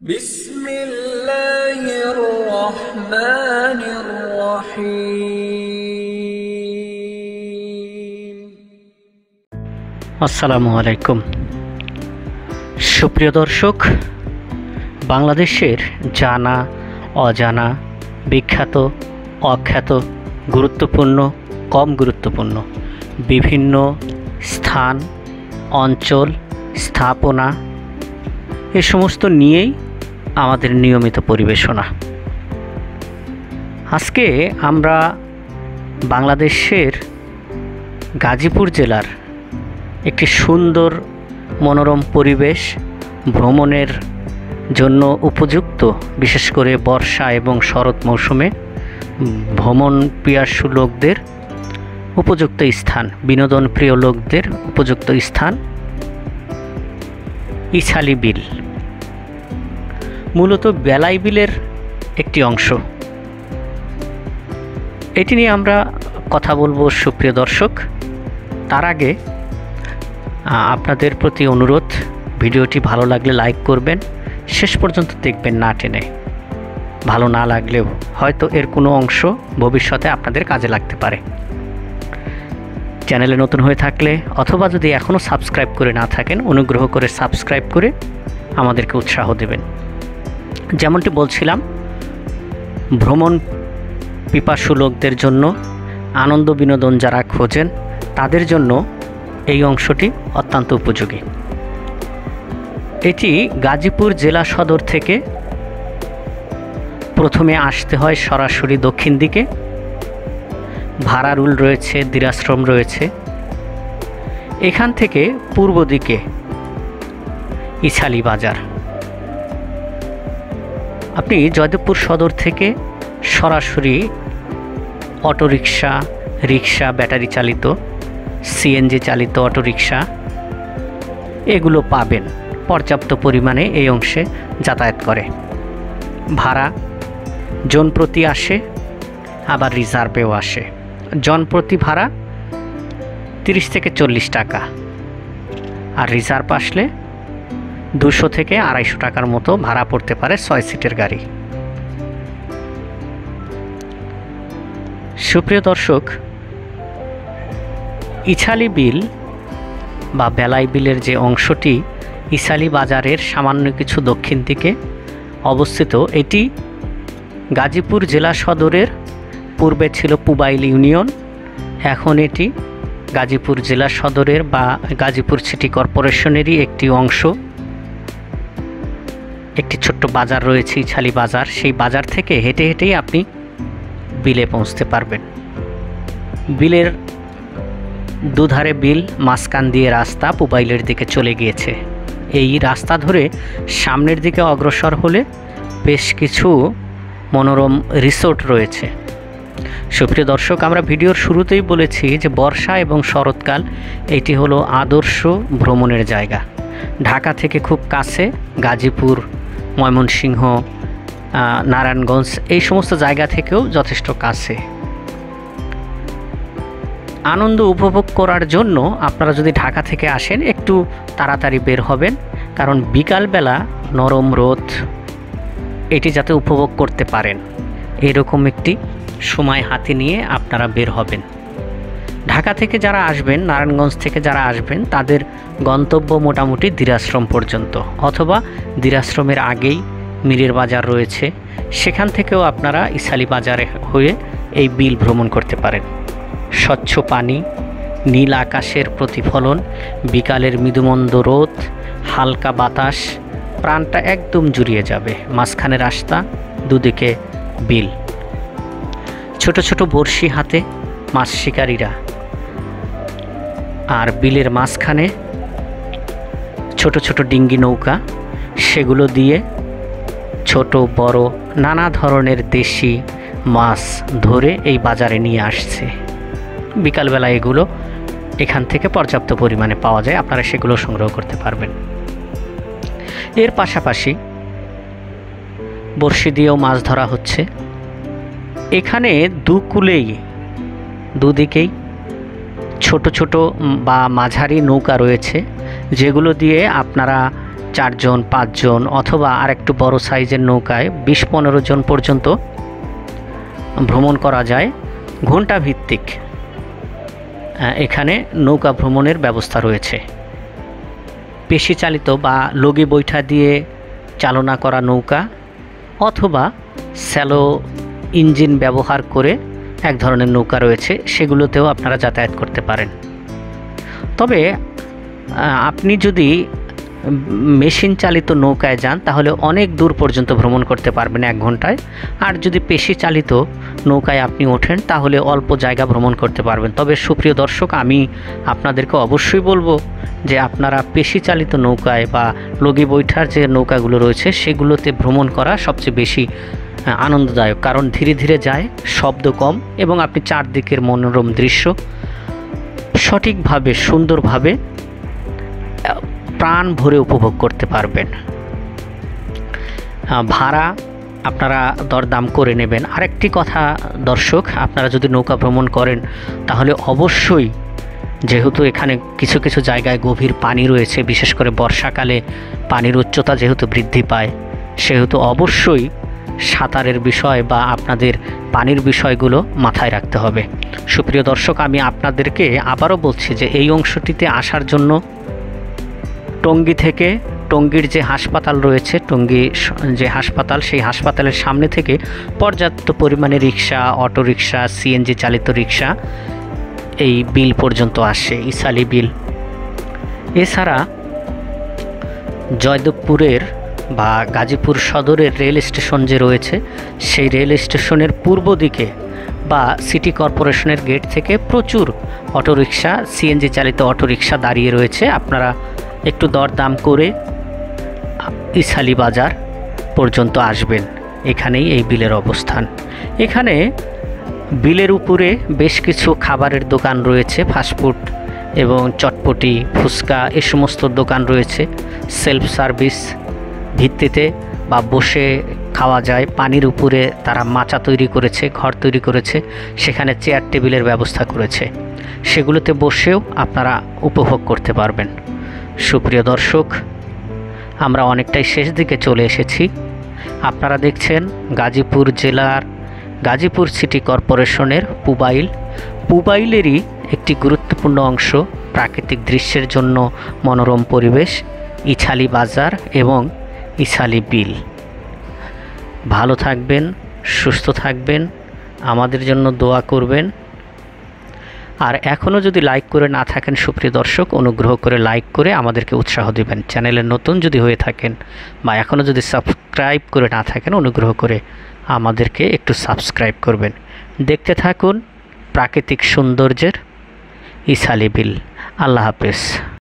بسم الله الرحمن الرحيم আসসালামু আলাইকুম। সুপ্রিয় দর্শক, বাংলাদেশের জানা অজানা, বিখ্যাত অখ্যাত, গুরুত্বপূর্ণ কম গুরুত্বপূর্ণ বিভিন্ন স্থান, অঞ্চল, স্থাপনা এ সমস্ত নিয়েই আমাদের নিয়মিত পরিবেশনা। আজকে আমরা বাংলাদেশের গাজীপুর জেলার একটি সুন্দর মনোরম পরিবেশ, ভ্রমণের জন্য উপযুক্ত, বিশেষ করে বর্ষা এবং শরৎ মৌসুমে ভ্রমণ পিয়াসু লোকদের উপযুক্ত স্থান, বিনোদন প্রিয় লোকদের উপযুক্ত স্থান ইছালি বিল। মূলত বেলাই বিলের একটি অংশ। এটি নিয়ে আমরা কথা বলবো সুপ্রিয় দর্শক। তার আগে আপনাদের প্রতি অনুরোধ, ভিডিওটি ভালো লাগলে লাইক করবেন, শেষ পর্যন্ত দেখবেন না টেনে। ভালো না লাগলেও হয়তো এর কোনো অংশ ভবিষ্যতে আপনাদের কাজে লাগতে পারে। চ্যানেলে নতুন হয়ে থাকলে অথবা যদি এখনও সাবস্ক্রাইব করে না থাকেন, অনুগ্রহ করে সাবস্ক্রাইব করে আমাদেরকে উৎসাহ দেবেন। যেমনটি বলছিলাম, ভ্রমণ পিপাসু লোকদের জন্য, আনন্দ বিনোদন যারা খোঁজেন তাদের জন্য এই অংশটি অত্যন্ত উপযোগী। এটি গাজীপুর জেলা সদর থেকে প্রথমে আসতে হয় সরাসরি দক্ষিণ দিকে। ভাড়ারুল রয়েছে, দিরাশ্রম রয়েছে। এখান থেকে পূর্ব দিকে ইছালি বাজার। আপনি জয়দেবপুর সদর থেকে সরাসরি অটোরিকশা, রিক্সা, ব্যাটারি চালিত, সিএনজি চালিত অটোরিকশা এগুলো পাবেন। পর্যাপ্ত পরিমাণে এই অংশে যাতায়াত করে। ভাড়া জনপ্রতি আসে, আবার রিজার্ভেও আসে। জনপ্রতি ভাড়া 30 থেকে 40 টাকা, আর রিজার্ভ আসলে 200 থেকে 250 টাকার মতো ভাড়া পড়তে পারে 6 সিটের গাড়ি। সুপ্রিয় দর্শক, ইছালি বিল বা বেলাই বিলের যে অংশটি ইছালি বাজারের সামান্য কিছু দক্ষিণ দিকে অবস্থিত, এটি গাজীপুর জেলা সদরের পূর্বে ছিল পুবাইল ইউনিয়ন। এখন এটি গাজীপুর জেলা সদরের বা গাজীপুর সিটি কর্পোরেশনেরই একটি অংশ। একটি ছোট্ট বাজার রয়েছে, ইছালি বাজার। সেই বাজার থেকে হেঁটে হেঁটেই আপনি বিলে পৌঁছতে পারবেন। বিলের দুধারে বিল, মাঝখান দিয়ে রাস্তা পুবাইলের দিকে চলে গিয়েছে। এই রাস্তা ধরে সামনের দিকে অগ্রসর হলে বেশ কিছু মনোরম রিসোর্ট রয়েছে। সুপ্রিয় দর্শক, আমরা ভিডিওর শুরুতেই বলেছি যে বর্ষা এবং শরৎকাল এটি হলো আদর্শ ভ্রমণের জায়গা। ঢাকা থেকে খুব কাছে, গাজীপুর, ময়মনসিংহ, নারায়ণগঞ্জ এই সমস্ত জায়গা থেকেও যথেষ্ট কাছে। আনন্দ উপভোগ করার জন্য আপনারা যদি ঢাকা থেকে আসেন, একটু তাড়াতাড়ি বের হবেন, কারণ বিকালবেলা নরম রোদ এটি যাতে উপভোগ করতে পারেন এরকম একটি সময় হাতে নিয়ে আপনারা বের হবেন। ঢাকা থেকে যারা আসবেন, নারায়ণগঞ্জ থেকে যারা আসবেন, তাদের গন্তব্য মোটামুটি দিরাশ্রম পর্যন্ত, অথবা দিরাশ্রমের আগেই মিরের বাজার রয়েছে, সেখান থেকেও আপনারা ইছালি বাজারে হয়ে এই বিল ভ্রমণ করতে পারেন। স্বচ্ছ পানি, নীল আকাশের প্রতিফলন, বিকালের মৃদুমন্দ রোদ, হালকা বাতাস, প্রাণটা একদম জুড়িয়ে যাবে। মাঝখানে রাস্তা, দুদিকে বিল। ছোট ছোট বড়শি হাতে মাছ শিকারীরা, আর বিলের মাঝখানে ছোট ছোট ডিঙ্গি নৌকা, সেগুলো দিয়ে ছোট বড় নানা ধরনের দেশি মাছ ধরে এই বাজারে নিয়ে আসছে। বিকালবেলা এগুলো এখান থেকে পর্যাপ্ত পরিমাণে পাওয়া যায়, আপনারা সেগুলো সংগ্রহ করতে পারবেন। এর পাশাপাশি বড়শি দিয়েও মাছ ধরা হচ্ছে। এখানে দুকুলেই, দুদিকেই ছোট ছোট বা মাঝারি নৌকা রয়েছে, যেগুলো দিয়ে আপনারা 4 জন 5 জন অথবা আরেকটু বড় সাইজের নৌকায় 20-15 জন পর্যন্ত ভ্রমণ করা যায়। ঘন্টা ভিত্তিক এখানে নৌকা ভ্রমণের ব্যবস্থা রয়েছে। পেশি চালিত বা লগি বৈঠা দিয়ে চালনা করা নৌকা অথবা স্যালো ইঞ্জিন ব্যবহার করে এক ধরনের নৌকা রয়েছে, সেগুলোতেও আপনারা যাতায়াত করতে পারেন। তবে আপনি যদি মেশিন চালিত নৌকায় যান তাহলে অনেক দূর পর্যন্ত ভ্রমণ করতে পারবেন 1 ঘন্টায়। আর যদি পেশি চালিত নৌকায় আপনি ওঠেন তাহলে অল্প জায়গা ভ্রমণ করতে পারবেন। তবে সুপ্রিয় দর্শক, আমি আপনাদেরকে অবশ্যই বলবো যে আপনারা পেশি চালিত নৌকায় বা লগি বৈঠার যে নৌকাগুলো রয়েছে সেগুলোতে ভ্রমণ করা সবচেয়ে বেশি আনন্দদায়ক, কারণ ধীরে ধীরে যায়, শব্দ কম এবং আপনি চারদিকের মনোরম দৃশ্য সঠিকভাবে সুন্দরভাবে প্রাণ ভরে উপভোগ করতে পারবেন। ভাড়া আপনারা দরদাম করে নেবেন। আরেকটি কথা দর্শক, আপনারা যদি নৌকা ভ্রমণ করেন তাহলে অবশ্যই, যেহেতু এখানে কিছু কিছু জায়গায় গভীর পানি রয়েছে, বিশেষ করে বর্ষাকালে পানির উচ্চতা যেহেতু বৃদ্ধি পায়, সেহেতু অবশ্যই সাঁতারের বিষয় বা আপনাদের পানির বিষয়গুলো মাথায় রাখতে হবে। সুপ্রিয় দর্শক, আমি আপনাদেরকে আবারও বলছি যে এই অংশটিতে আসার জন্য টঙ্গী থেকে, টঙ্গীর যে হাসপাতাল রয়েছে, টঙ্গী যে হাসপাতাল, সেই হাসপাতালের সামনে থেকে পর্যাপ্ত পরিমাণে রিক্সা, অটো রিক্সা, সিএনজি চালিত রিক্সা এই বিল পর্যন্ত আসে, ইসালি বিল। এছাড়া জয়দেবপুরের বা গাজীপুর সদরের রেল স্টেশন যে রয়েছে, সেই রেল স্টেশনের পূর্ব দিকে বা সিটি কর্পোরেশনের গেট থেকে প্রচুর অটোরিকশা, সিএনজি চালিত অটোরিকশা দাঁড়িয়ে রয়েছে। আপনারা একটু দরদাম করে ইসালি বাজার পর্যন্ত আসবেন। এখানেই এই বিলের অবস্থান। এখানে বিলের উপরে বেশ কিছু খাবারের দোকান রয়েছে, ফাস্টফুড এবং চটপটি, ফুচকা, এ সমস্ত দোকান রয়েছে। সেলফ সার্ভিস ভিত্তিতে বা বসে খাওয়া যায়। পানির উপরে তারা মাচা তৈরি করেছে, ঘর তৈরি করেছে, সেখানে চেয়ার টেবিলের ব্যবস্থা করেছে, সেগুলোতে বসেও আপনারা উপভোগ করতে পারবেন। সুপ্রিয় দর্শক, আমরা অনেকটাই শেষ দিকে চলে এসেছি। আপনারা দেখছেন গাজীপুর জেলার গাজীপুর সিটি কর্পোরেশনের পুবাইলেরই একটি গুরুত্বপূর্ণ অংশ, প্রাকৃতিক দৃশ্যের জন্য মনোরম পরিবেশ, ইছালি বাজার এবং ইছালি বিল। ভালো থাকবেন, সুস্থ থাকবেন, আমাদের জন্য দোয়া করবেন। আর এখনও যদি লাইক করে না থাকেন সুপ্রিয় দর্শক, অনুগ্রহ করে লাইক করে আমাদেরকে উৎসাহ দিবেন। চ্যানেলে নতুন যদি হয়ে থাকেন বা এখনও যদি সাবস্ক্রাইব করে না থাকেন, অনুগ্রহ করে আমাদেরকে একটু সাবস্ক্রাইব করবেন। দেখতে থাকুন প্রাকৃতিক সৌন্দর্যের ইছালি বিল। আল্লাহ হাফেজ।